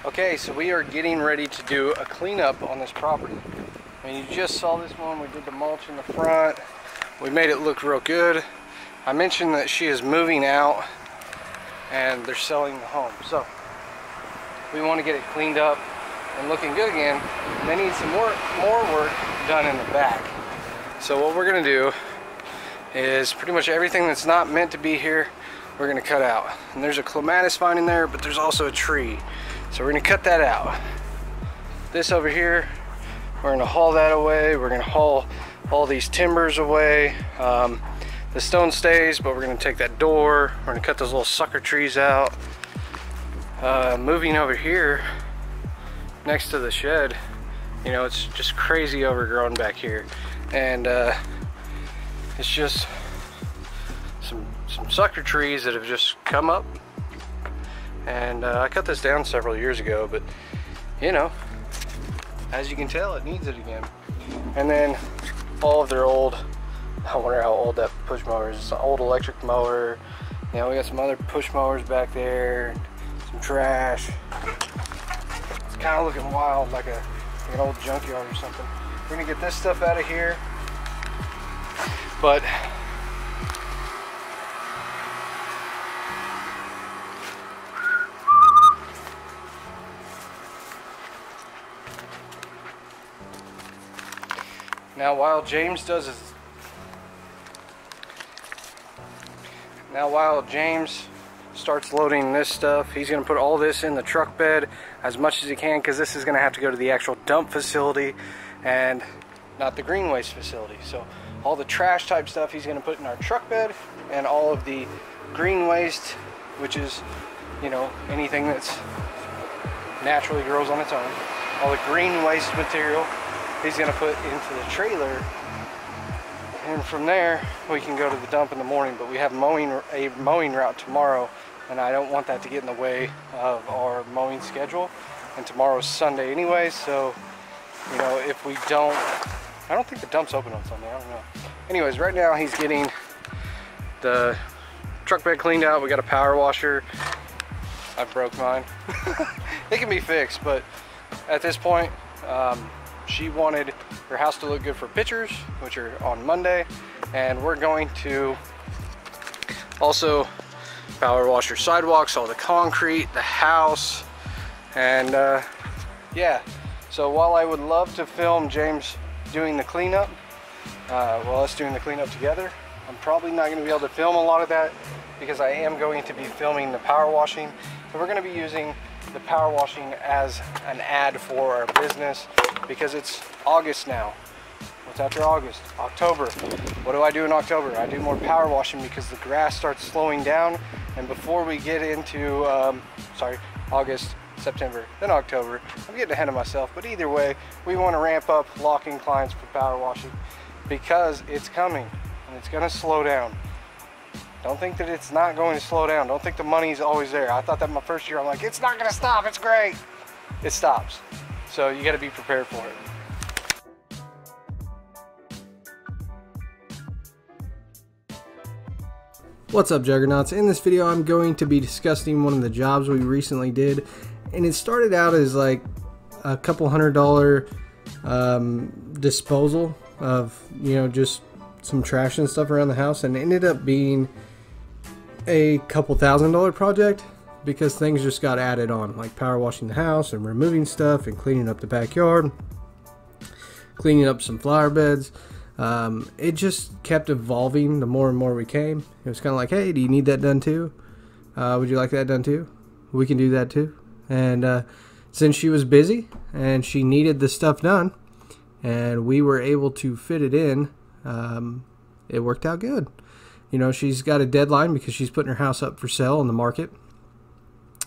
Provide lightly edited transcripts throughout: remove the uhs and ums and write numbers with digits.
Okay, so we are getting ready to do a cleanup on this property. I mean, you just saw this one. We did the mulch in the front. We made it look real good. I mentioned that she is moving out and they're selling the home. So we want to get it cleaned up and looking good again. And they need some more work done in the back. So what we're gonna do is pretty much everything that's not meant to be here, we're gonna cut out. And there's a clematis vine in there, but there's also a tree. So we're gonna cut that out. This over here, we're gonna haul that away. We're gonna haul all these timbers away. The stone stays, but we're gonna take that door. We're gonna cut those little sucker trees out. Moving over here, next to the shed, you know, it's just crazy overgrown back here. And it's just some sucker trees that have just come up. And I cut this down several years ago, but you know, as you can tell, it needs it again. And then all of their old, I wonder how old that push mower is. It's an old electric mower. You know, we got some other push mowers back there, some trash. It's kind of looking wild, like an old junkyard or something. We're gonna get this stuff out of here, but now while James starts loading this stuff, he's going to put all this in the truck bed as much as he can, because this is going to have to go to the actual dump facility and not the green waste facility. So all the trash type stuff he's going to put in our truck bed, and all of the green waste, which is, you know, anything that's naturally grows on its own, all the green waste material he's going to put into the trailer, and from there we can go to the dump in the morning. But we have a mowing route tomorrow, and I don't want that to get in the way of our mowing schedule, and tomorrow's Sunday anyway, so you know, if we don't, I don't think the dump's open on Sunday, I don't know. Anyways, right now he's getting the truck bed cleaned out. We got a power washer. I broke mine. It can be fixed, but at this point she wanted her house to look good for pictures, which are on Monday, and we're going to also power wash your sidewalks, all the concrete, the house, and yeah. So while I would love to film James doing the cleanup, well, us doing the cleanup together, I'm probably not going to be able to film a lot of that, because I am going to be filming the power washing, and we're going to be using the power washing as an ad for our business, because it's August now. What's after August? October. What do I do in October? I do more power washing because the grass starts slowing down, and before we get into August, September, then October, I'm getting ahead of myself, but either way, we want to ramp up locking clients for power washing, because it's coming and it's going to slow down. Don't think that it's not going to slow down. Don't think the money's always there. I thought that my first year, I'm like, it's not going to stop, it's great. It stops. So you got to be prepared for it. What's up, Juggernauts? In this video I'm going to be discussing one of the jobs we recently did, and it started out as like a couple $100 disposal of, you know, just some trash and stuff around the house, and it ended up being a couple $1,000 project, because things just got added on, like power washing the house and removing stuff and cleaning up the backyard, cleaning up some flower beds. It just kept evolving the more and more we came. It was kind of like, hey, do you need that done too? Would you like that done too? We can do that too. And since she was busy and she needed the stuff done and we were able to fit it in, it worked out good. You know, she's got a deadline because she's putting her house up for sale on the market.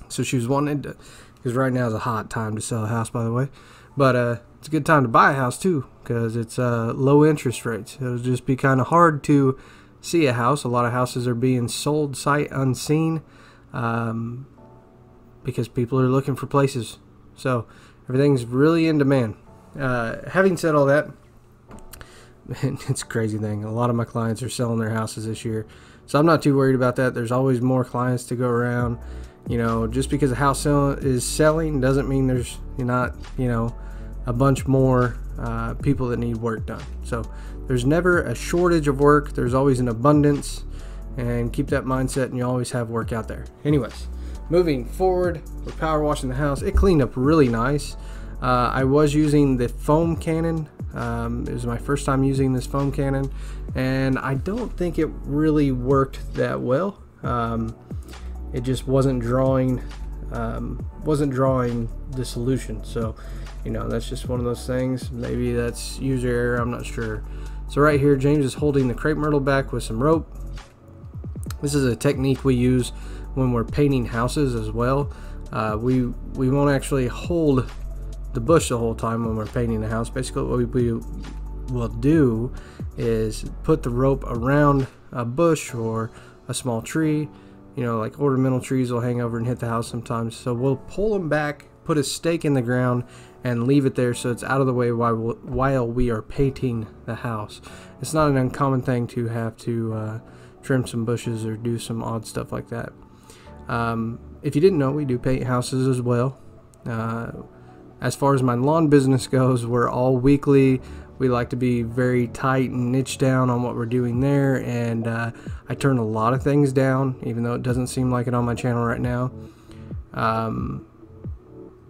So she was wanting to, because right now is a hot time to sell a house, by the way. But it's a good time to buy a house too, because it's low interest rates. It'll just be kind of hard to see a house. A lot of houses are being sold sight unseen, because people are looking for places. So everything's really in demand. Having said all that, it's a crazy thing. A lot of my clients are selling their houses this year, so I'm not too worried about that. There's always more clients to go around, You know, just because a house is selling doesn't mean there's not, you know, a bunch more people that need work done. So there's never a shortage of work. There's always an abundance, and keep that mindset and you always have work out there. Anyways, moving forward, we're power washing the house. It cleaned up really nice. I was using the foam cannon. It was my first time using this foam cannon, and I don't think it really worked that well. It just wasn't drawing the solution. So, you know, that's just one of those things. Maybe that's user error, I'm not sure. So right here, James is holding the Crepe Myrtle Back with some rope. This is a technique we use when we're painting houses as well. We won't actually hold the bush the whole time when we're painting the house. Basically what we will do is put the rope around a bush or a small tree. You know, like ornamental trees will hang over and hit the house sometimes. So we'll pull them back, put a stake in the ground, and leave it there so it's out of the way while we are painting the house. It's not an uncommon thing to have to trim some bushes or do some odd stuff like that. If you didn't know, we do paint houses as well. As far as my lawn business goes, we're all weekly. We like to be very tight and niche down on what we're doing there, and I turn a lot of things down, even though it doesn't seem like it on my channel right now.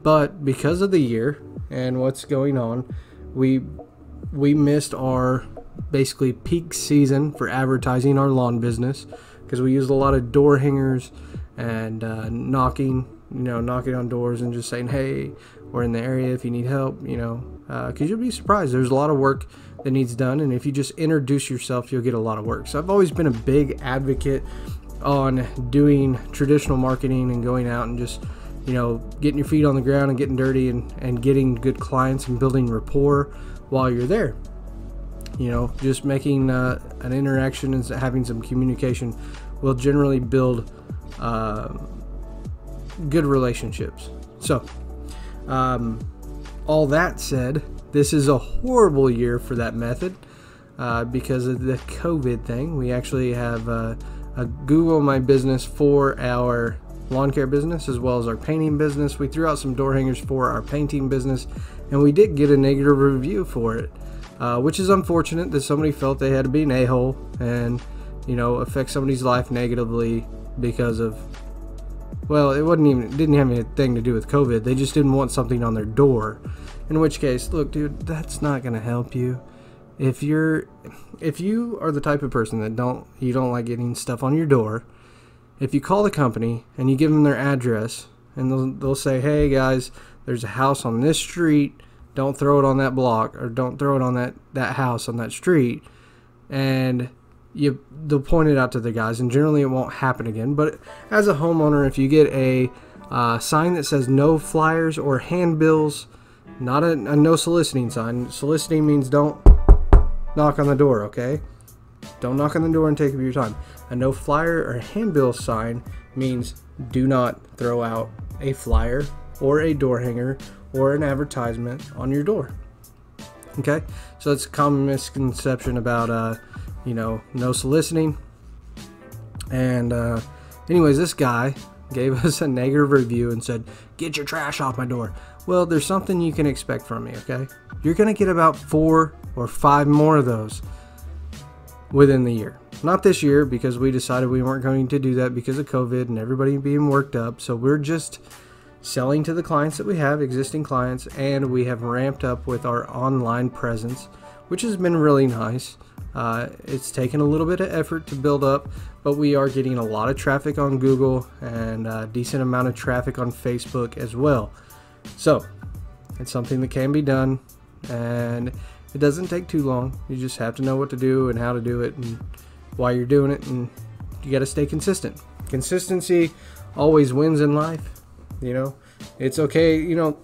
But because of the year and what's going on, we missed our basically peak season for advertising our lawn business, because we used a lot of door hangers and knocking on doors and just saying, hey, we're in the area if you need help, you know, because you'll be surprised. There's a lot of work that needs done, and if you just introduce yourself, you'll get a lot of work. So I've always been a big advocate on doing traditional marketing and going out and just, you know, getting your feet on the ground and getting dirty and getting good clients and building rapport while you're there. You know, just making an interaction and having some communication will generally build good relationships. So all that said, this is a horrible year for that method because of the COVID thing. We actually have a Google My Business for our lawn care business as well as our painting business. We threw out some door hangers for our painting business, and we did get a negative review for it, which is unfortunate that somebody felt they had to be an a-hole and, you know, affect somebody's life negatively because of, well, it didn't have anything to do with COVID. They just didn't want something on their door. In which case, look, dude, that's not going to help you. If you are the type of person that you don't like getting stuff on your door, if you call the company and you give them their address, and they'll say, hey guys, there's a house on this street, don't throw it on that block, or don't throw it on that house on that street, and they'll point it out to the guys, and generally it won't happen again. But as a homeowner, if you get a sign that says no flyers or handbills, not a no soliciting sign. Soliciting means don't knock on the door, okay? Don't knock on the door and take up your time. A no flyer or handbill sign means do not throw out a flyer or a door hanger or an advertisement on your door. Okay? So that's a common misconception about no soliciting. And anyways, this guy gave us a negative review and said, get your trash off my door. Well, there's something you can expect from me, okay? You're going to get about 4 or 5 more of those within the year. Not this year, because we decided we weren't going to do that because of COVID and everybody being worked up. So we're just selling to the clients that we have, existing clients, and we have ramped up with our online presence, which has been really nice. It's taken a little bit of effort to build up, but we are getting a lot of traffic on Google and a decent amount of traffic on Facebook as well. So it's something that can be done, and it doesn't take too long. You just have to know what to do and how to do it and why you're doing it, and you got to stay consistent. Consistency always wins in life. You know, it's okay. You know,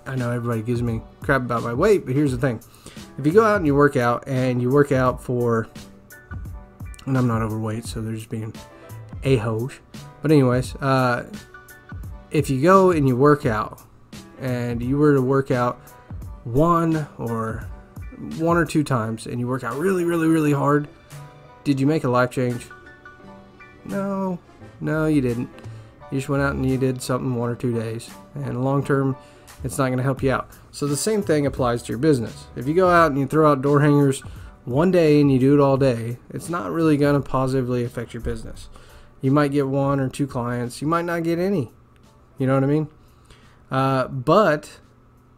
I know everybody gives me crap about my weight, but here's the thing. If you go out and you work out for, and I'm not overweight, so they're just being a-hoes. But anyways, if you go and you work out, and you were to work out one or 2 times, and you work out really, really, really hard, did you make a life change? No, you didn't. You just went out and you did something 1 or 2 days, and long term, it's not going to help you out. So the same thing applies to your business. If you go out and you throw out door hangers one day and you do it all day, it's not really going to positively affect your business. You might get 1 or 2 clients. You might not get any. You know what I mean? But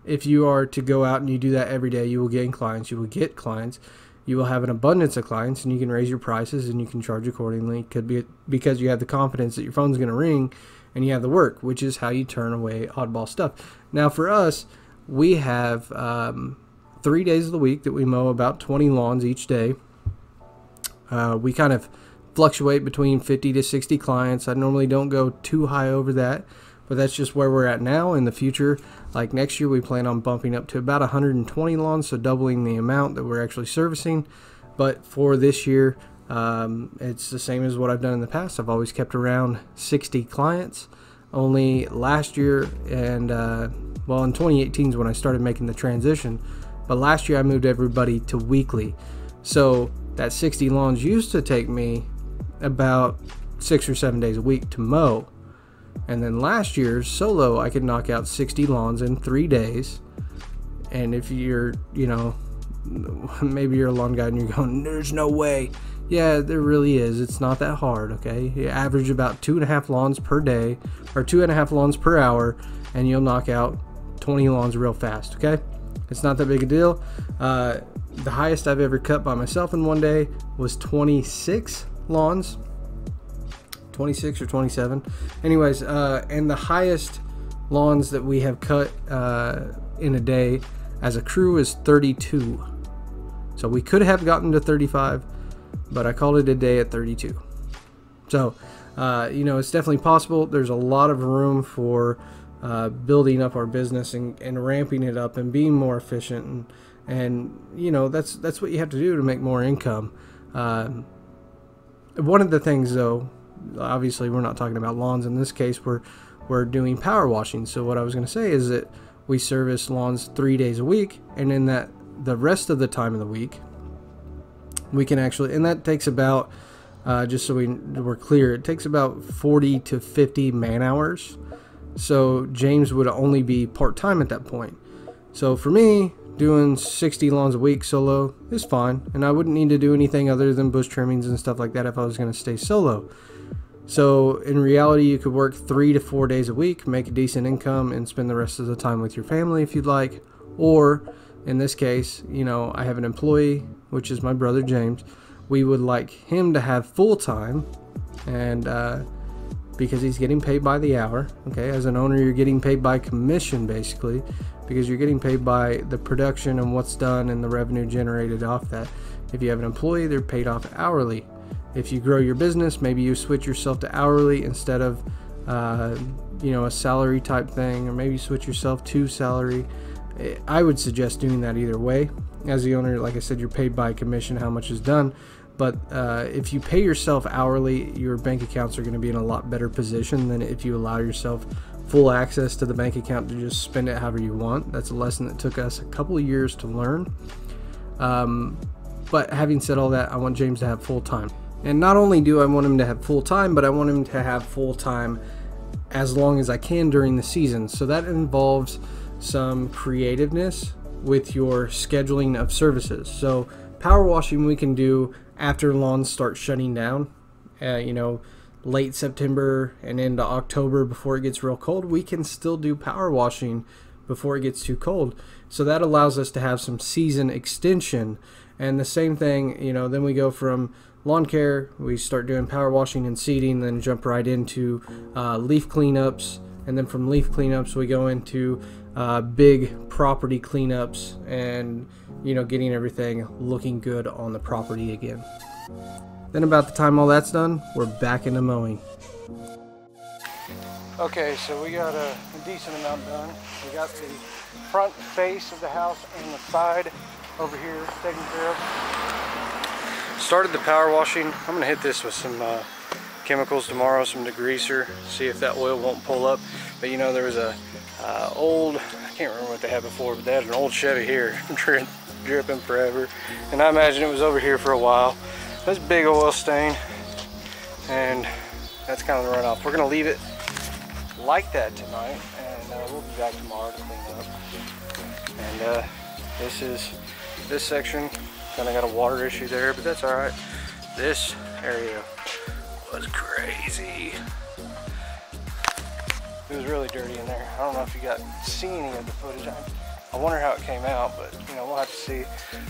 if you are to go out and you do that every day, you will gain clients. You will get clients. You will have an abundance of clients, and you can raise your prices and you can charge accordingly. Could be because you have the confidence that your phone's going to ring and you have the work, which is how you turn away oddball stuff. Now for us, we have 3 days of the week that we mow about 20 lawns each day. We kind of fluctuate between 50 to 60 clients. I normally don't go too high over that, but that's just where we're at now. In the future, like next year, we plan on bumping up to about 120 lawns, so doubling the amount that we're actually servicing. But for this year, it's the same as what I've done in the past. I've always kept around 60 clients. Only last year and, well, in 2018 is when I started making the transition. But last year I moved everybody to weekly. So that 60 lawns used to take me about 6 or 7 days a week to mow. And then last year, solo, I could knock out 60 lawns in 3 days. And if you're, you know, maybe you're a lawn guy and you're going, there's no way. Yeah, there really is. It's not that hard, okay? You average about 2.5 lawns per day, or 2.5 lawns per hour, and you'll knock out 20 lawns real fast, okay? It's not that big a deal. The highest I've ever cut by myself in one day was 26 lawns. 26 or 27. Anyways, and the highest lawns that we have cut in a day as a crew is 32. So we could have gotten to 35, but I called it a day at 32. So, you know, it's definitely possible. There's a lot of room for building up our business and ramping it up and being more efficient. And you know, that's what you have to do to make more income. One of the things, though, obviously we're not talking about lawns in this case. We're doing power washing. So what I was going to say is that we service lawns 3 days a week, and in that the rest of the time of the week we can actually, and that takes about just so we're clear, it takes about 40 to 50 man hours. So James would only be part-time at that point. So for me, doing 60 lawns a week solo is fine, and I wouldn't need to do anything other than bush trimmings and stuff like that if I was going to stay solo. So in reality, you could work 3 to 4 days a week, make a decent income, and spend the rest of the time with your family if you'd like. Or in this case, you know, I have an employee, which is my brother James. We would like him to have full time, and because he's getting paid by the hour. Okay, as an owner, you're getting paid by commission basically, because you're getting paid by the production and what's done and the revenue generated off that. If you have an employee, they're paid off hourly. If you grow your business, maybe you switch yourself to hourly instead of you know, a salary type thing, or maybe switch yourself to salary. I would suggest doing that either way. As the owner, like I said, you're paid by commission, how much is done. But if you pay yourself hourly, your bank accounts are going to be in a lot better position than if you allow yourself full access to the bank account to just spend it however you want. That's a lesson that took us a couple of years to learn. But having said all that, I want James to have full time. And not only do I want him to have full time, but I want him to have full time as long as I can during the season. So that involves some creativeness with your scheduling of services. So power washing we can do after lawns start shutting down, you know, late September and into October before it gets real cold. We can still do power washing before it gets too cold. So that allows us to have some season extension. And the same thing, you know, then we go from lawn care, we start doing power washing and seeding, then jump right into leaf cleanups. And then from leaf cleanups, we go into big property cleanups and, you know, getting everything looking good on the property again. Then about the time all that's done, we're back into mowing. Okay, so we got a decent amount done. We got the front face of the house and the side over here taken care of. Started the power washing. I'm going to hit this with some chemicals tomorrow, some degreaser, see if that oil won't pull up. But you know, there was a old, I can't remember what they had before, but they had an old Chevy here dripping forever, and I imagine it was over here for a while. This big oil stain, and that's kind of the runoff. We're gonna leave it like that tonight, and we'll be back tomorrow to clean up. And this section kind of got a water issue there, but that's all right. This area was crazy. It was really dirty in there. I don't know if you got to see any of the footage. I wonder how it came out, but you know, we'll have to see.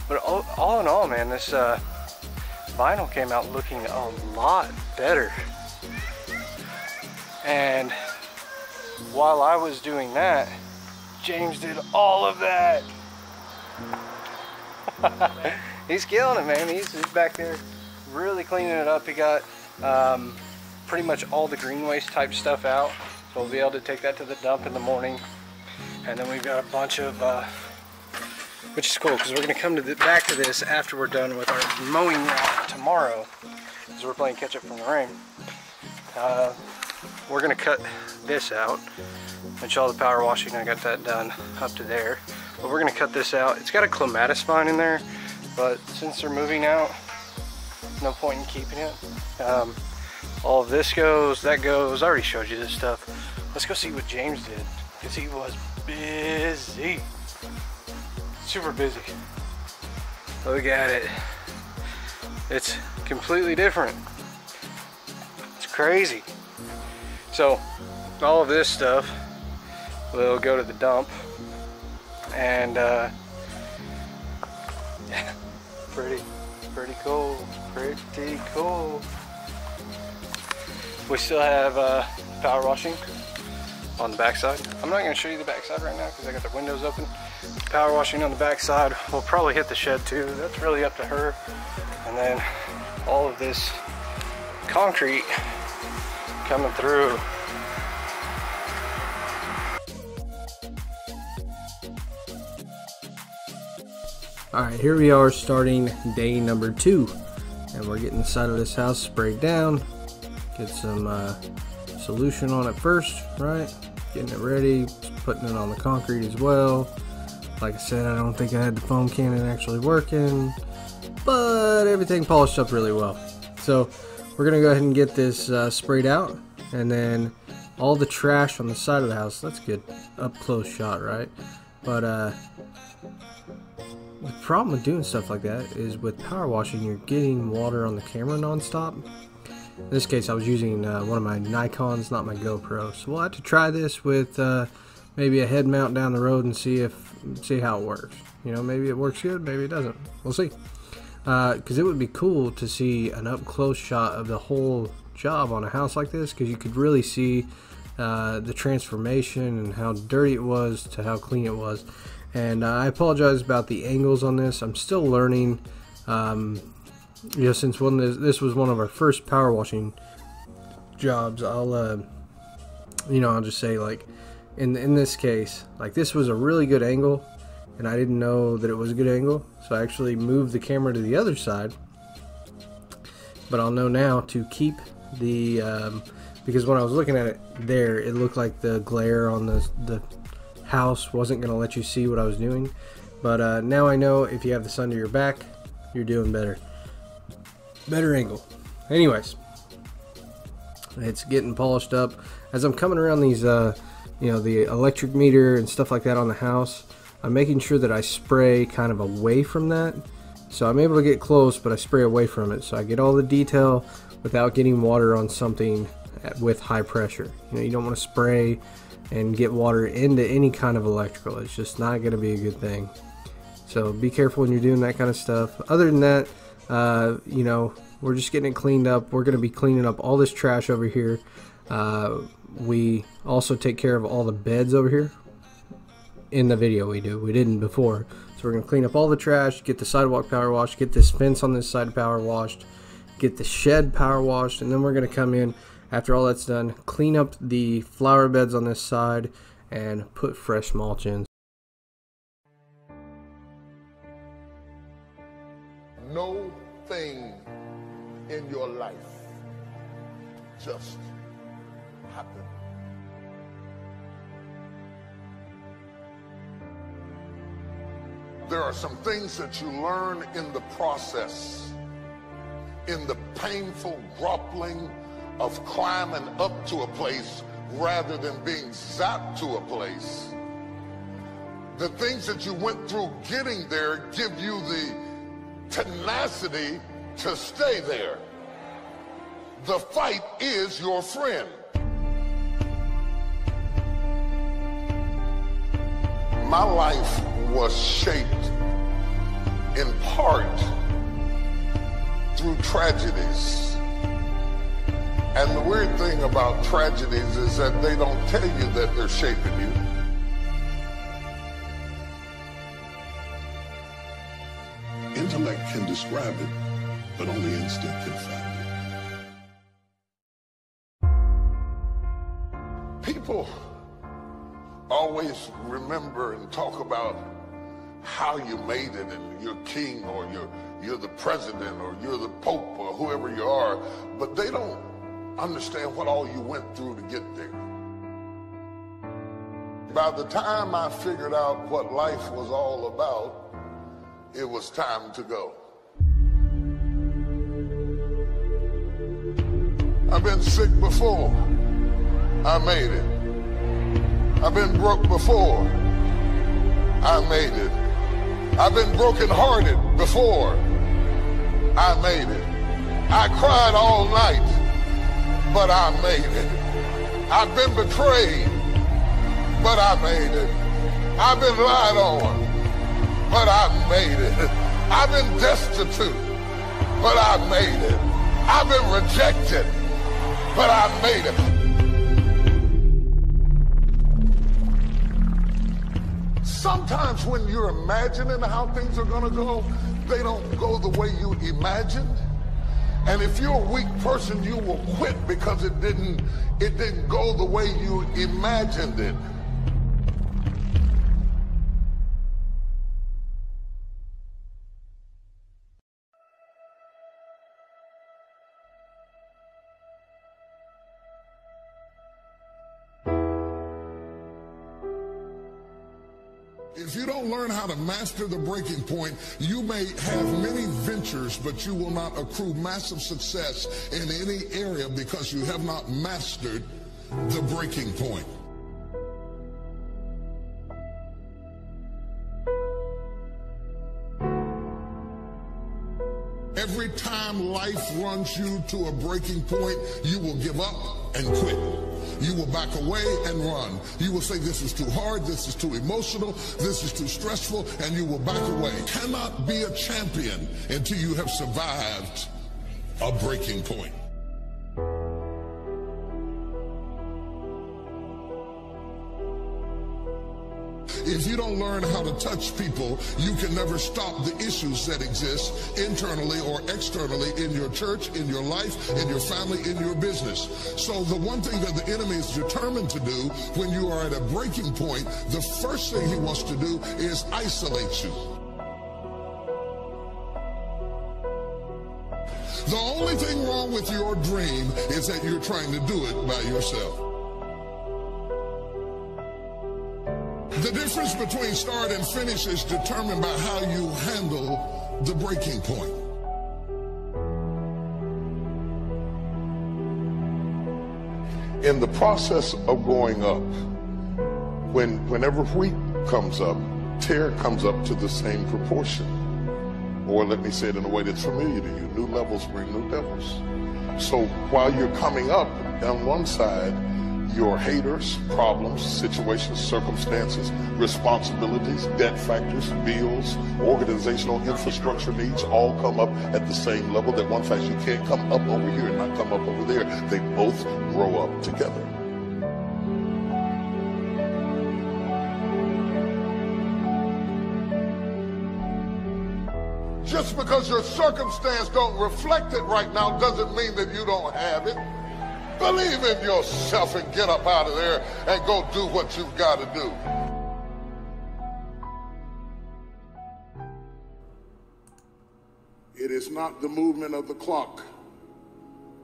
But all in all, man, this vinyl came out looking a lot better. And while I was doing that, James did all of that. He's killing it, man. He's back there really cleaning it up. He got pretty much all the green waste type stuff out, so we'll be able to take that to the dump in the morning. And then we've got a bunch of, which is cool, because we're going to come back to this after we're done with our mowing route tomorrow, because we're playing catch up from the rain. We're going to cut this out, which all the power washing, I got that done up to there. But we're going to cut this out. It's got a clematis vine in there, but since they're moving out, no point in keeping it. All of this goes, that goes. I already showed you this stuff. Let's go see what James did, because he was busy. Super busy. Look at it. It's completely different. It's crazy. So all of this stuff will go to the dump, and pretty cool. Pretty cool. We still have power washing on the backside. I'm not going to show you the backside right now because I got the windows open. Power washing on the backside. We'll probably hit the shed too. That's really up to her. And then all of this concrete coming through. Alright, here we are starting day number 2. And we're getting the side of this house sprayed down. Get some solution on it first, right? Getting it ready, putting it on the concrete as well. Like I said, I don't think I had the foam cannon actually working, but everything polished up really well. So we're gonna go ahead and get this sprayed out, and then all the trash on the side of the house. That's good up close shot, right? But the problem with doing stuff like that is with power washing, you're getting water on the camera non-stop. In this case, I was using one of my Nikons, not my GoPro. So we'll have to try this with maybe a head mount down the road and see how it works. You know, maybe it works good, maybe it doesn't. We'll see. Because it would be cool to see an up-close shot of the whole job on a house like this, because you could really see the transformation and how dirty it was to how clean it was. And I apologize about the angles on this. I'm still learning. You know, since this was one of our first power washing jobs, I'll just say, like, in this case, like, this was a really good angle, and I didn't know that it was a good angle, so I actually moved the camera to the other side. But I'll know now to keep the because when I was looking at it there, it looked like the glare on the house wasn't going to let you see what I was doing. But now I know if you have the sun to your back, you're doing better angle. Anyways, it's getting polished up. As I'm coming around these you know, the electric meter and stuff like that on the house, I'm making sure that I spray kind of away from that. So I'm able to get close, but I spray away from it, so I get all the detail without getting water on something with high pressure. You know, you don't want to spray and get water into any kind of electrical. It's just not going to be a good thing. So be careful when you're doing that kind of stuff. Other than that, you know, we're just getting it cleaned up. We're going to be cleaning up all this trash over here. We also take care of all the beds over here. In the video we didn't before. So we're going to clean up all the trash, get the sidewalk power washed, get this fence on this side power washed, get the shed power washed, and then we're going to come in after all that's done, clean up the flower beds on this side, and put fresh mulch in. No thing in your life just happened. There are some things that you learn in the process, in the painful grappling of climbing up to a place rather than being zapped to a place. The things that you went through getting there give you the tenacity to stay there. The fight is your friend. My life was shaped in part through tragedies. And the weird thing about tragedies is that they don't tell you that they're shaping you. Intellect can describe it, but only instinct can find it. People always remember and talk about how you made it and you're king or you're the president or you're the pope or whoever you are, but they don't understand what all you went through to get there. By the time I figured out what life was all about, it was time to go. I've been sick before. I made it. I've been broke before. I made it. I've been brokenhearted before. I made it. I cried all night, but I made it. I've been betrayed, but I made it. I've been lied on, but I made it. I've been destitute, but I made it. I've been rejected, but I made it. Sometimes when you're imagining how things are gonna go, they don't go the way you imagined. And if you're a weak person, you will quit because it didn't go the way you imagined it. If you don't learn how to master the breaking point, you may have many ventures, but you will not accrue massive success in any area because you have not mastered the breaking point. Every time life runs you to a breaking point, you will give up and quit. You will back away and run. You will say, this is too hard, this is too emotional, this is too stressful, and you will back away. You cannot be a champion until you have survived a breaking point. If you don't learn how to touch people, you can never stop the issues that exist internally or externally in your church, in your life, in your family, in your business. So the one thing that the enemy is determined to do when you are at a breaking point, the first thing he wants to do is isolate you. The only thing wrong with your dream is that you're trying to do it by yourself. The difference between start and finish is determined by how you handle the breaking point. In the process of going up, whenever wheat comes up, tear comes up to the same proportion. Or let me say it in a way that's familiar to you, new levels bring new devils. So while you're coming up, on one side, your haters, problems, situations, circumstances, responsibilities, debt factors, bills, organizational infrastructure needs all come up at the same level. That one fact, you can't come up over here and not come up over there. They both grow up together. Just because your circumstance don't reflect it right now doesn't mean that you don't have it. Believe in yourself and get up out of there and go do what you've got to do. It is not the movement of the clock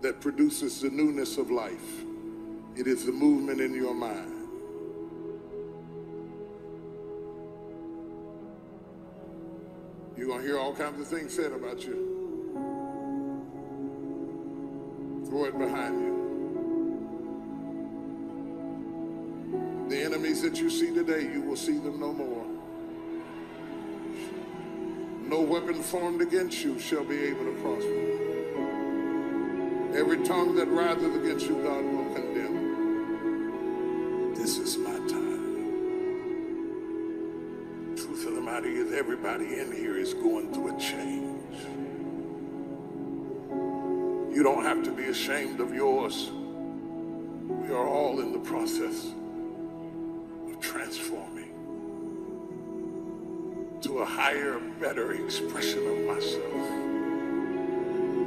that produces the newness of life. It is the movement in your mind. You're going to hear all kinds of things said about you. Throw it behind you. that you see today, you will see them no more. No weapon formed against you shall be able to prosper. Every tongue that riseth against you, God will condemn. This is my time. Truth of the matter is, everybody in here is going through a change. You don't have to be ashamed of yours. We are all in the process of transforming to a higher, better expression of myself.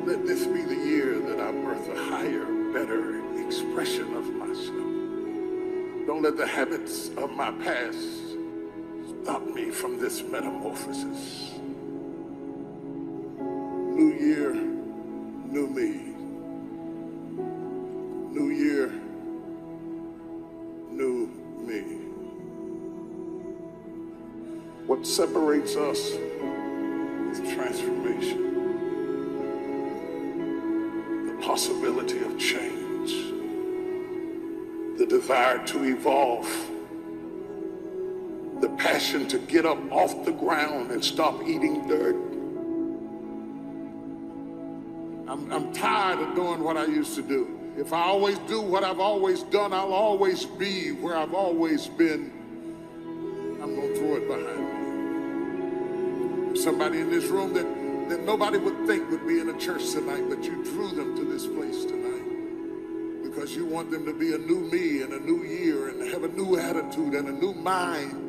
Let this be the year that I birth a higher, better expression of myself. Don't let the habits of my past stop me from this metamorphosis. New year, new me. New year, new me. What separates us is transformation. The possibility of change. The desire to evolve. The passion to get up off the ground and stop eating dirt. I'm tired of doing what I used to do. If I always do what I've always done, I'll always be where I've always been. I'm going to throw it behind me. Somebody in this room that nobody would think would be in a church tonight, but you drew them to this place tonight because you want them to be a new me and a new year and have a new attitude and a new mind.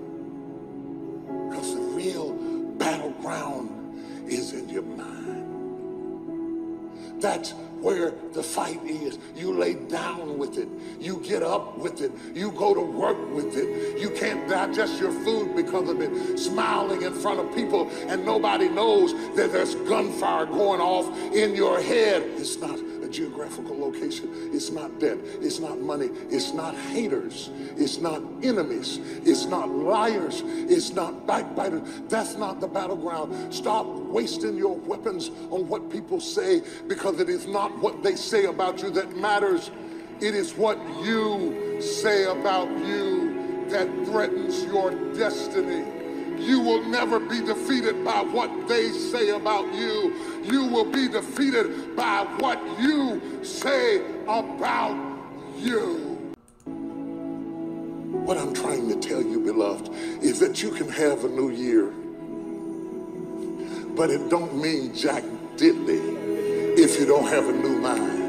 Because the real battleground is in your mind. That's where the fight is. You lay down with it. You get up with it. You go to work with it. You can't digest your food because of it. Smiling in front of people and nobody knows that there's gunfire going off in your head. It's not a geographical location. It's not debt. It's not money. It's not haters. It's not enemies. It's not liars. It's not backbiters. That's not the battleground. Stop wasting your weapons on what people say, because it is not what they say about you that matters. It is what you say about you that threatens your destiny. You will never be defeated by what they say about you. You will be defeated by what you say about you. What I'm trying to tell you, beloved, is that you can have a new year, but it don't mean jack diddly if you don't have a new mind.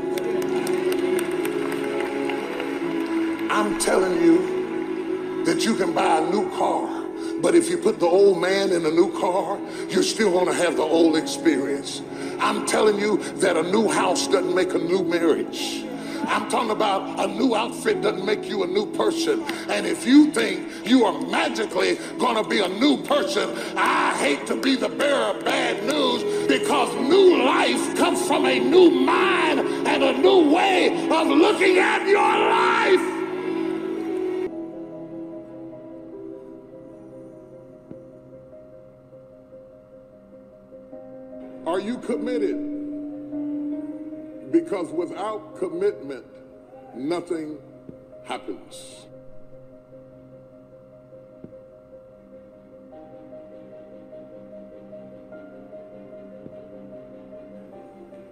I'm telling you that you can buy a new car, but if you put the old man in a new car, you're still going to have the old experience. I'm telling you that a new house doesn't make a new marriage. I'm talking about a new outfit doesn't make you a new person. And if you think you are magically going to be a new person, I hate to be the bearer of bad news, because new life comes from a new mind and a new way of looking at your life. Are you committed? Because without commitment, nothing happens.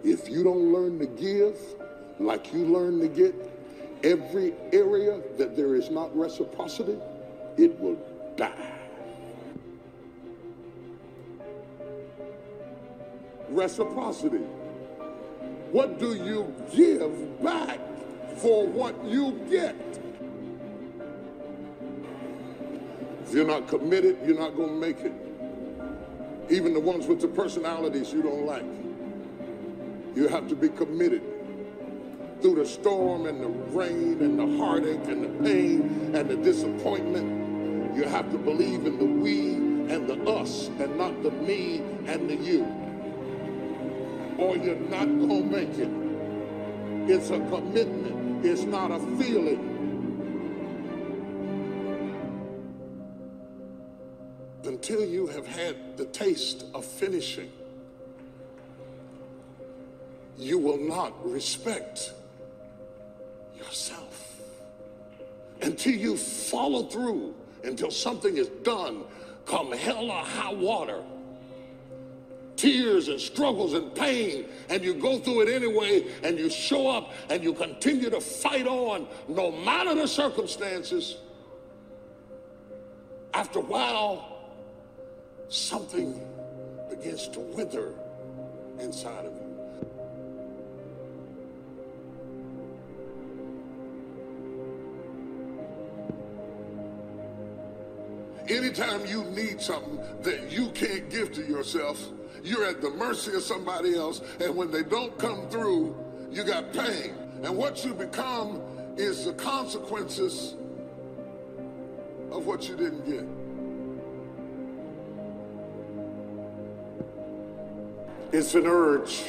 If you don't learn to give like you learn to get, every area that there is not reciprocity, it will die. Reciprocity. What do you give back for what you get? If you're not committed, you're not going to make it. Even the ones with the personalities you don't like. You have to be committed through the storm and the rain and the heartache and the pain and the disappointment. You have to believe in the we and the us and not the me and the you, or you're not gonna make it. It's a commitment. It's not a feeling. Until you have had the taste of finishing, you will not respect yourself. Until until you follow through, until something is done, come hell or high water. Tears and struggles and pain, and you go through it anyway, and you show up and you continue to fight on no matter the circumstances. After a while, something begins to wither inside of you. Anytime you need something that you can't give to yourself, you're at the mercy of somebody else, and when they don't come through, you got pain. And what you become is the consequences of what you didn't get. It's an urge.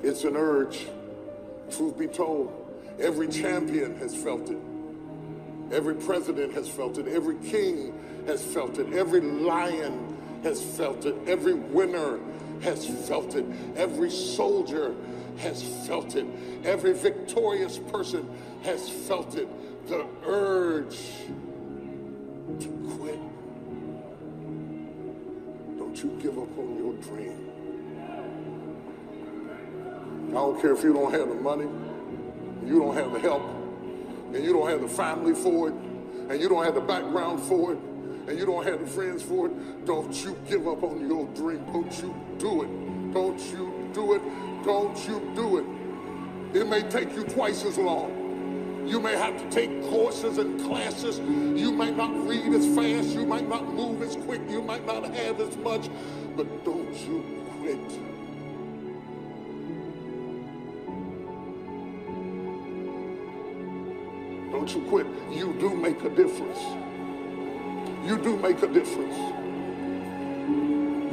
It's an urge. Truth be told, every champion has felt it. Every president has felt it. Every king has felt it. Every lion has felt it. Every winner has felt it. Every soldier has felt it. Every victorious person has felt it. The urge to quit. Don't you give up on your dream. I don't care if you don't have the money, you don't have the help, and you don't have the family for it, and you don't have the background for it, and you don't have the friends for it. Don't you give up on your dream. Don't you do it. Don't you do it. Don't you do it. It may take you twice as long. You may have to take courses and classes. You might not read as fast. You might not move as quick. You might not have as much. But don't you quit. Don't you quit. You do make a difference. You do make a difference.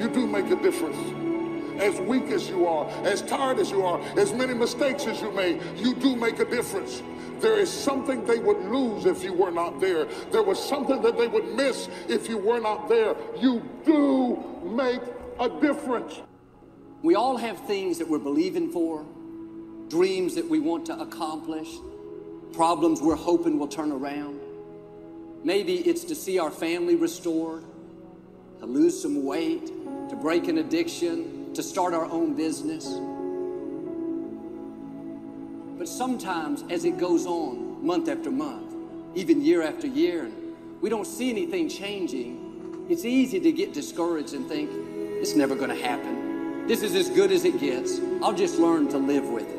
You do make a difference. As weak as you are, as tired as you are, as many mistakes as you made, you do make a difference. There is something they would lose if you were not there. There was something that they would miss if you were not there. You do make a difference. We all have things that we're believing for, dreams that we want to accomplish, problems we're hoping will turn around. Maybe it's to see our family restored, to lose some weight, to break an addiction, to start our own business. But sometimes as it goes on month after month, even year after year, and we don't see anything changing, it's easy to get discouraged and think, it's never going to happen. This is as good as it gets. I'll just learn to live with it.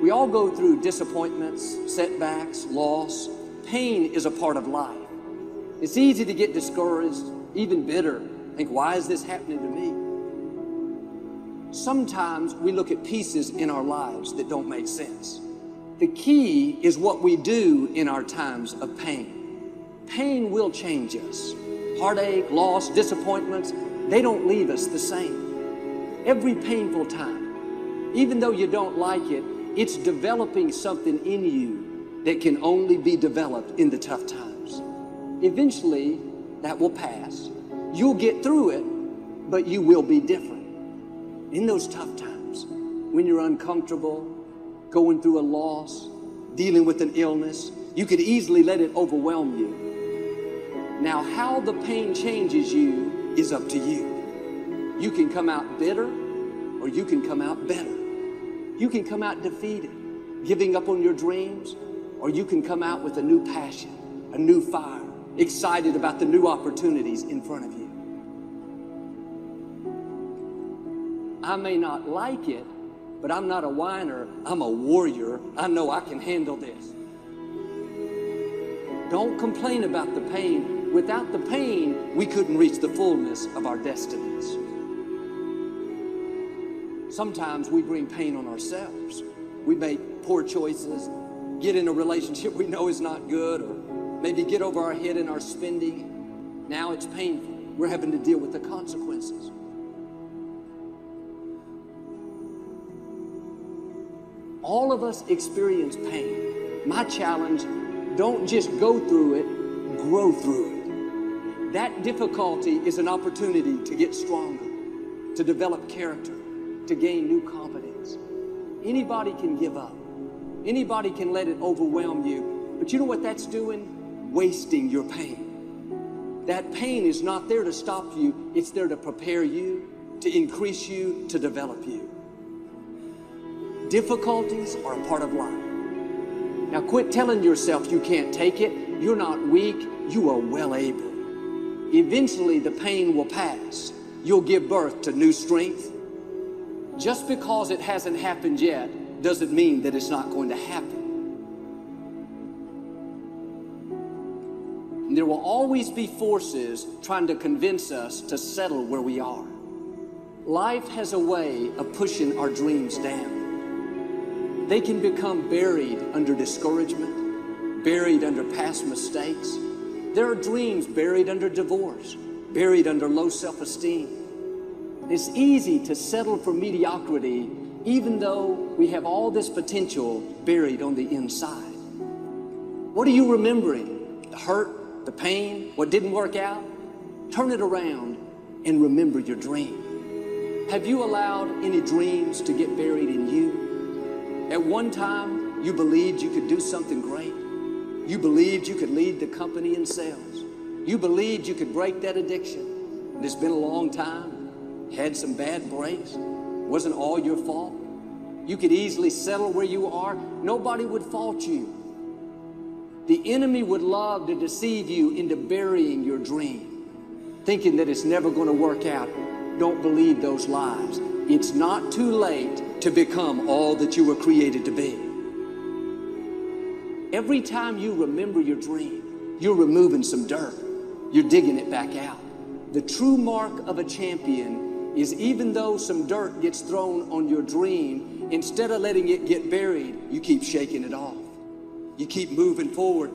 We all go through disappointments, setbacks, loss. Pain is a part of life. It's easy to get discouraged, even bitter. Think, why is this happening to me? Sometimes we look at pieces in our lives that don't make sense. The key is what we do in our times of pain. Pain will change us. Heartache, loss, disappointments, they don't leave us the same. Every painful time, even though you don't like it, it's developing something in you that can only be developed in the tough times. Eventually, that will pass. You'll get through it, but you will be different. In those tough times, when you're uncomfortable, going through a loss, dealing with an illness, you could easily let it overwhelm you. Now, how the pain changes you is up to you. You can come out bitter, or you can come out better. You can come out defeated, giving up on your dreams, or you can come out with a new passion, a new fire, excited about the new opportunities in front of you. I may not like it, but I'm not a whiner. I'm a warrior. I know I can handle this. Don't complain about the pain. Without the pain, we couldn't reach the fullness of our destinies. Sometimes we bring pain on ourselves. We make poor choices, get in a relationship we know is not good, or maybe get over our head in our spending. Now it's painful. We're having to deal with the consequences. All of us experience pain. My challenge, don't just go through it, grow through it. That difficulty is an opportunity to get stronger, to develop character, to gain new competence. Anybody can give up. Anybody can let it overwhelm you, but you know what that's doing? Wasting your pain. That pain is not there to stop you. It's there to prepare you, to increase you, to develop you. Difficulties are a part of life. Now quit telling yourself you can't take it. You're not weak. You are well able. Eventually the pain will pass. You'll give birth to new strength. Just because it hasn't happened yet doesn't mean that it's not going to happen. And there will always be forces trying to convince us to settle where we are. Life has a way of pushing our dreams down. They can become buried under discouragement, buried under past mistakes. There are dreams buried under divorce, buried under low self-esteem. It's easy to settle for mediocrity even though we have all this potential buried on the inside. What are you remembering? The hurt, the pain, what didn't work out? Turn it around and remember your dream. Have you allowed any dreams to get buried in you? At one time, you believed you could do something great. You believed you could lead the company in sales. You believed you could break that addiction. And it's been a long time. Had some bad breaks. Wasn't all your fault. You could easily settle where you are. Nobody would fault you. The enemy would love to deceive you into burying your dream, thinking that it's never going to work out. Don't believe those lies. It's not too late to become all that you were created to be. Every time you remember your dream, you're removing some dirt. You're digging it back out. The true mark of a champion is even though some dirt gets thrown on your dream, instead of letting it get buried, you keep shaking it off. You keep moving forward.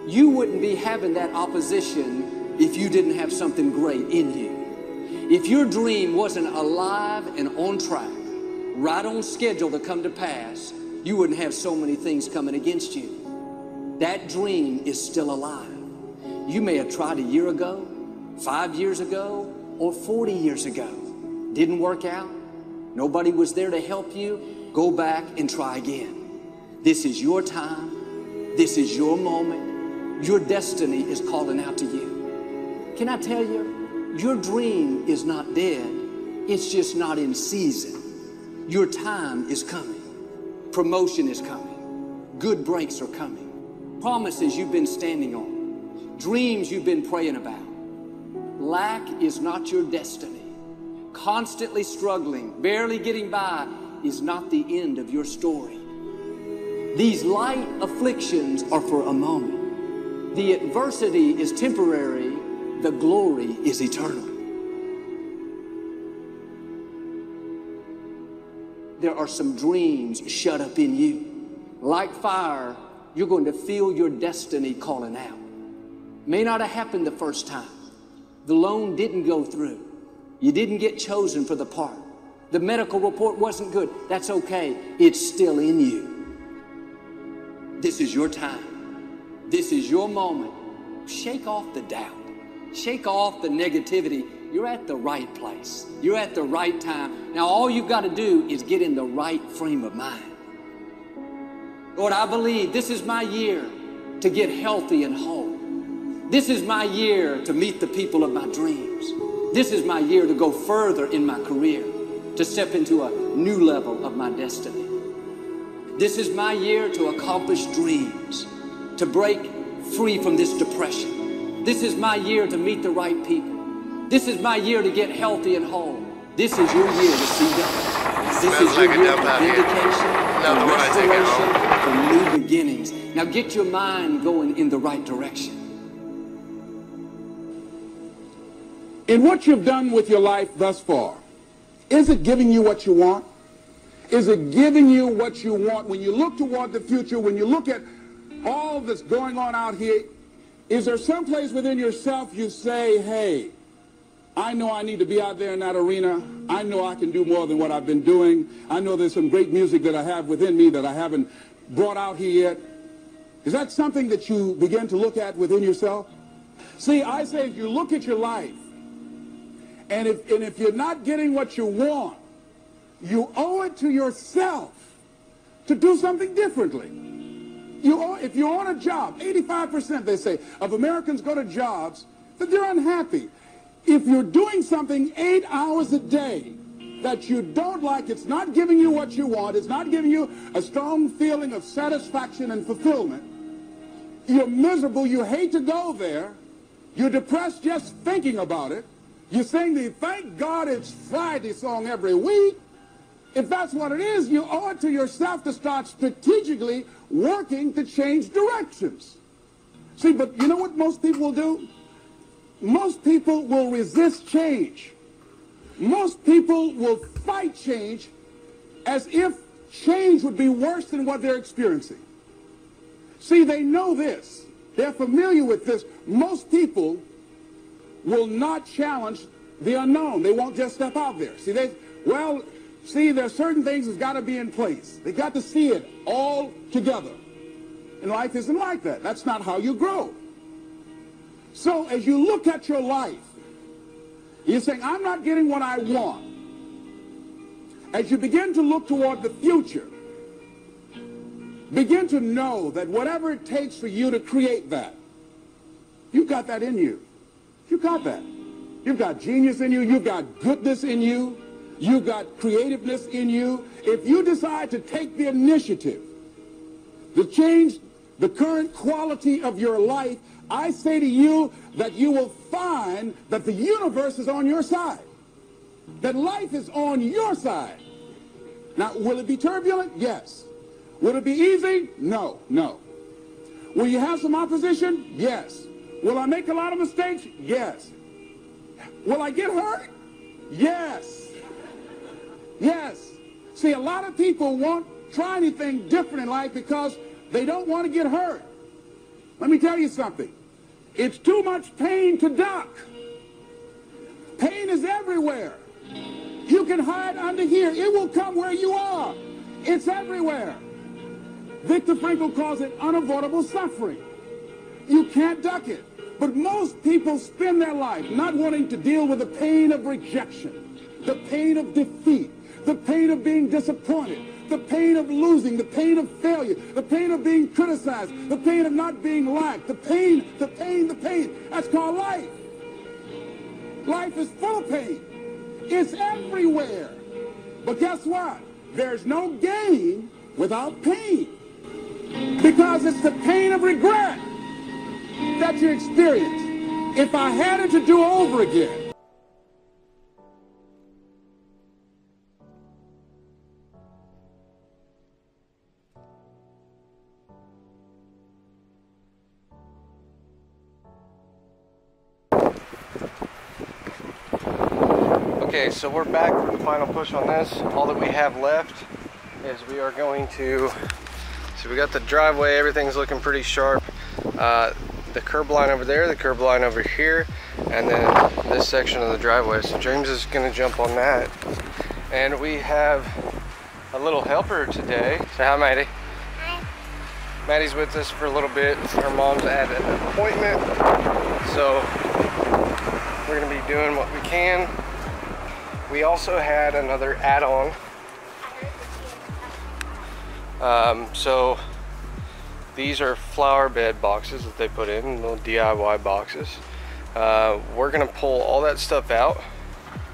You wouldn't be having that opposition if you didn't have something great in you. If your dream wasn't alive and on track, right on schedule to come to pass, you wouldn't have so many things coming against you. That dream is still alive. You may have tried a year ago, 5 years ago, or 40 years ago. Didn't work out. Nobody was there to help you. Go back and try again. This is your time. This is your moment. Your destiny is calling out to you. Can I tell you, your dream is not dead. It's just not in season. Your time is coming. Promotion is coming. Good breaks are coming. Promises you've been standing on. Dreams you've been praying about. Lack is not your destiny. Constantly struggling, barely getting by is not the end of your story. These light afflictions are for a moment. The adversity is temporary. The glory is eternal. There are some dreams shut up in you. Like fire, you're going to feel your destiny calling out. May not have happened the first time. The loan didn't go through. You didn't get chosen for the part. The medical report wasn't good. That's okay. It's still in you. This is your time. This is your moment. Shake off the doubt. Shake off the negativity. You're at the right place. You're at the right time. Now all you've got to do is get in the right frame of mind. Lord, I believe this is my year to get healthy and whole. This is my year to meet the people of my dreams. This is my year to go further in my career, to step into a new level of my destiny. This is my year to accomplish dreams, to break free from this depression. This is my year to meet the right people. This is my year to get healthy and whole. This is your year to see God. This is your year for vindication, for restoration, for new beginnings. Now get your mind going in the right direction. In what you've done with your life thus far, is it giving you what you want? Is it giving you what you want? When you look toward the future, when you look at all that's going on out here, is there some place within yourself you say, hey, I know I need to be out there in that arena. I know I can do more than what I've been doing. I know there's some great music that I have within me that I haven't brought out here yet. Is that something that you begin to look at within yourself? See, I say if you look at your life, and if you're not getting what you want, you owe it to yourself to do something differently. If you're on a job, 85%, they say, of Americans go to jobs that they're unhappy. If you're doing something 8 hours a day that you don't like, it's not giving you what you want, it's not giving you a strong feeling of satisfaction and fulfillment, you're miserable, you hate to go there, you're depressed just thinking about it, you sing the "Thank God It's Friday" song every week. If that's what it is, you owe it to yourself to start strategically working to change directions. See, but you know what most people will do? Most people will resist change. Most people will fight change as if change would be worse than what they're experiencing. See, they know this. They're familiar with this. Most people will not challenge the unknown. They won't just step out there. See, there are certain things that's got to be in place. They got to see it all together. And life isn't like that. That's not how you grow. So as you look at your life, you're saying, I'm not getting what I want. As you begin to look toward the future, begin to know that whatever it takes for you to create that, you've got that in you. You've got that. You've got genius in you. You've got goodness in you. You've got creativeness in you. If you decide to take the initiative to change the current quality of your life, I say to you that you will find that the universe is on your side, that life is on your side. Now, will it be turbulent? Yes. Will it be easy? No, no. Will you have some opposition? Yes. Will I make a lot of mistakes? Yes. Will I get hurt? Yes. Yes. See, a lot of people won't try anything different in life because they don't want to get hurt. Let me tell you something. It's too much pain to duck. Pain is everywhere. You can hide under here. It will come where you are. It's everywhere. Viktor Frankl calls it unavoidable suffering. You can't duck it. But most people spend their life not wanting to deal with the pain of rejection, the pain of defeat, the pain of being disappointed, the pain of losing, the pain of failure, the pain of being criticized, the pain of not being liked, the pain. That's called life. Life is full of pain. It's everywhere. But guess what? There's no gain without pain. Because it's the pain of regret that you experience. If I had it to do over again, okay, so we're back for the final push on this. All that we have left is we are going to, so we got the driveway, everything's looking pretty sharp. The curb line over there, the curb line over here, and then this section of the driveway. So James is gonna jump on that. And we have a little helper today. Say hi, Maddie. Hi. Maddie's with us for a little bit. Her mom's at an appointment. So we're gonna be doing what we can. We also had another add-on. So these are flower bed boxes that they put in, little DIY boxes. We're gonna pull all that stuff out.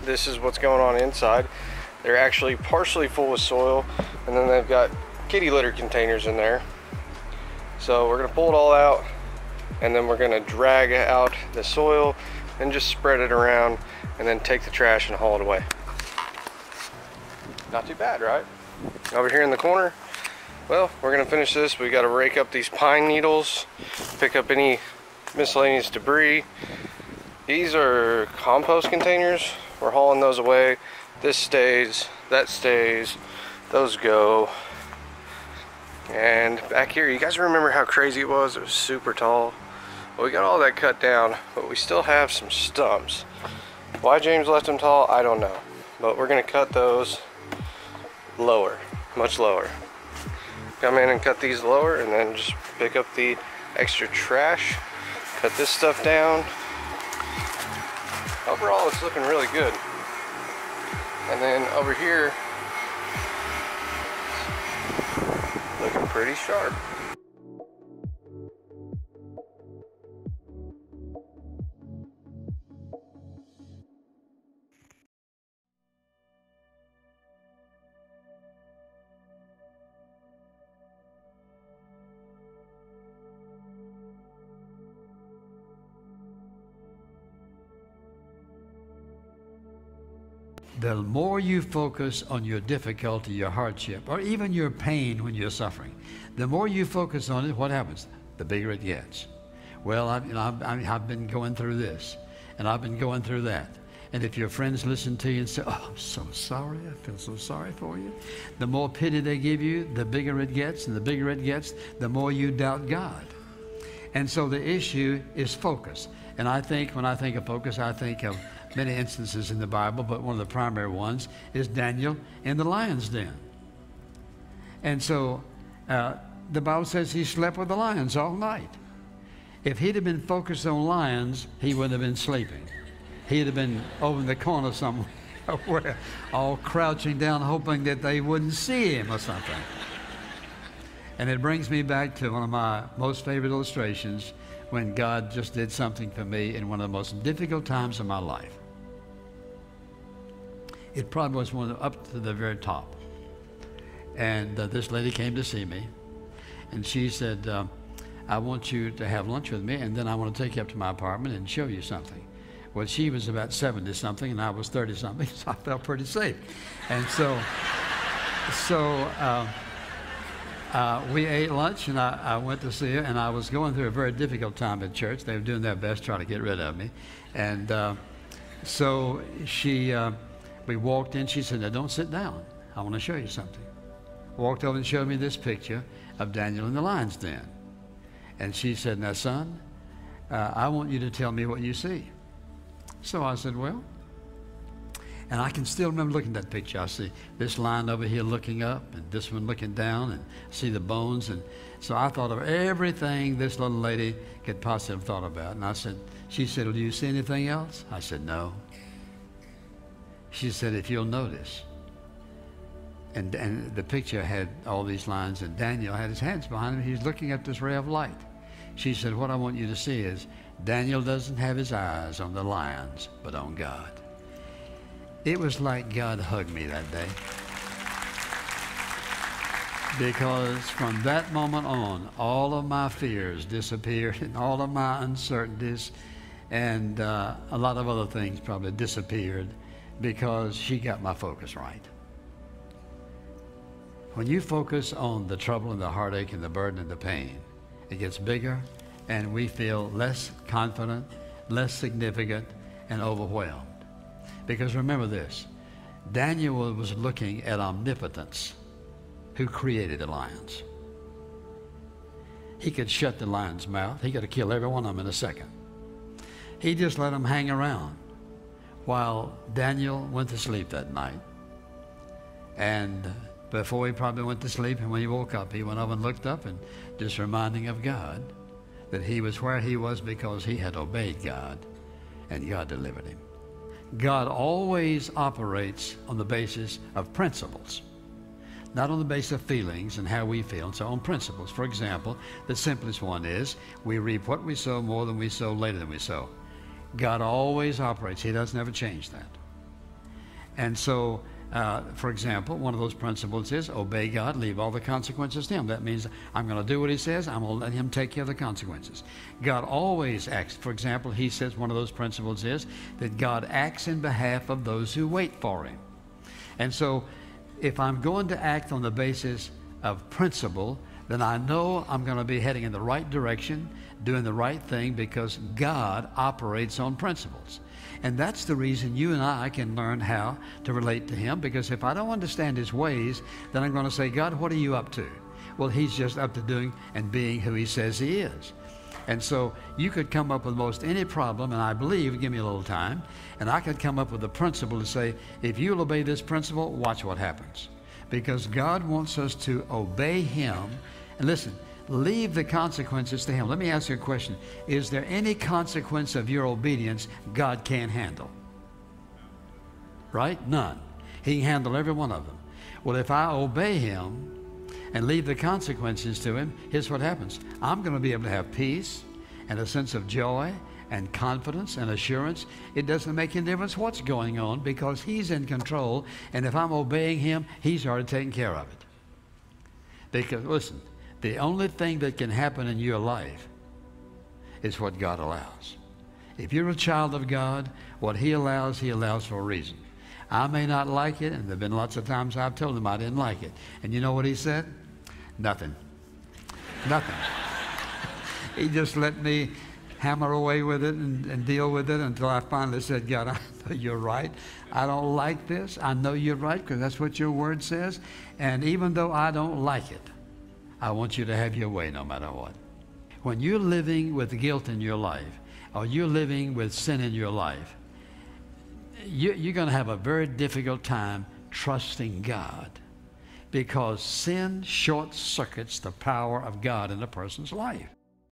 This is what's going on inside. They're actually partially full with soil, and then they've got kitty litter containers in there. So we're gonna pull it all out, and then we're gonna drag out the soil and just spread it around, and then take the trash and haul it away. Not too bad, right? Over here in the corner, well, we're gonna finish this. We gotta rake up these pine needles, pick up any miscellaneous debris. These are compost containers. We're hauling those away. This stays, that stays, those go. And back here, you guys remember how crazy it was? It was super tall. Well, we got all that cut down, but we still have some stumps. Why James left them tall, I don't know. But we're gonna cut those lower, much lower. Come in and cut these lower, and then just pick up the extra trash, cut this stuff down. Overall, it's looking really good. And then over here, pretty sharp. The more you focus on your difficulty, your hardship, or even your pain when you're suffering, the more you focus on it, what happens? The bigger it gets. Well, I've been going through this, and I've been going through that. And if your friends listen to you and say, oh, I'm so sorry, I feel so sorry for you, the more pity they give you, the bigger it gets, and the bigger it gets, the more you doubt God. And so the issue is focus. And I think, when I think of focus, I think of many instances in the Bible, but one of the primary ones is Daniel in the lion's den. And so the Bible says he slept with the lions all night. If he'd have been focused on lions, he wouldn't have been sleeping. He'd have been over in the corner somewhere, all crouching down, hoping that they wouldn't see him or something. And it brings me back to one of my most favorite illustrations when God just did something for me in one of the most difficult times of my life. It probably was one of up to the very top. And this lady came to see me, and she said, I want you to have lunch with me, and then I want to take you up to my apartment and show you something. Well, she was about 70-something, and I was 30-something, so I felt pretty safe. And we ate lunch, and I went to see her, and I was going through a very difficult time at church. They were doing their best trying to get rid of me. And so we walked in. She said, now don't sit down. I want to show you something. Walked over and showed me this picture of Daniel in the lion's den. And she said, now son, I want you to tell me what you see. So I said, well, and I can still remember looking at that picture. I see this lion over here looking up and this one looking down, and see the bones. And so I thought of everything this little lady could possibly have thought about. And she said, well, do you see anything else? I said, no. She said, if you'll notice. And the picture had all these lines, and Daniel had his hands behind him. He's looking at this ray of light. She said, what I want you to see is Daniel doesn't have his eyes on the lions, but on God. It was like God hugged me that day. Because from that moment on, all of my fears disappeared, and all of my uncertainties, and a lot of other things probably disappeared, because she got my focus right. When you focus on the trouble and the heartache and the burden and the pain, it gets bigger, and we feel less confident, less significant, and overwhelmed. Because remember this, Daniel was looking at omnipotence, who created the lions. He could shut the lion's mouth. He could have killed every one of them in a second. He just let them hang around while Daniel went to sleep that night. And before he probably went to sleep, and when he woke up, he went over and looked up, and just reminding of God that he was where he was because he had obeyed God, and God delivered him. God always operates on the basis of principles, not on the basis of feelings and how we feel, and so on principles. For example, the simplest one is we reap what we sow, more than we sow, later than we sow. God always operates. He doesn't ever change that. And so, for example, one of those principles is obey God, leave all the consequences to him. That means I'm going to do what he says. I'm going to let him take care of the consequences. God always acts. For example, he says one of those principles is that God acts in behalf of those who wait for him. And so if I'm going to act on the basis of principle, then I know I'm going to be heading in the right direction, doing the right thing, because God operates on principles. And that's the reason you and I can learn how to relate to him, because if I don't understand his ways, then I'm going to say, God, what are you up to? Well, he's just up to doing and being who he says he is. And so you could come up with most any problem, and I believe, give me a little time, and I could come up with a principle to say, if you'll obey this principle, watch what happens. Because God wants us to obey him. And listen, leave the consequences to him. Let me ask you a question. Is there any consequence of your obedience God can't handle? Right? None. He can handle every one of them. Well, if I obey him, and leave the consequences to Him, here's what happens. I'm going to be able to have peace and a sense of joy and confidence and assurance. It doesn't make any difference what's going on because He's in control, and if I'm obeying Him, He's already taken care of it. Because, listen, the only thing that can happen in your life is what God allows. If you're a child of God, what He allows for a reason. I may not like it, and there have been lots of times I've told Him I didn't like it. And you know what He said? Nothing. Nothing. He just let me hammer away with it and deal with it until I finally said, God, I know you're right. I don't like this. I know you're right because that's what your word says. And even though I don't like it, I want you to have your way no matter what. When you're living with guilt in your life, or you're living with sin in your life, you're going to have a very difficult time trusting God, because sin short circuits the power of God in a person's life.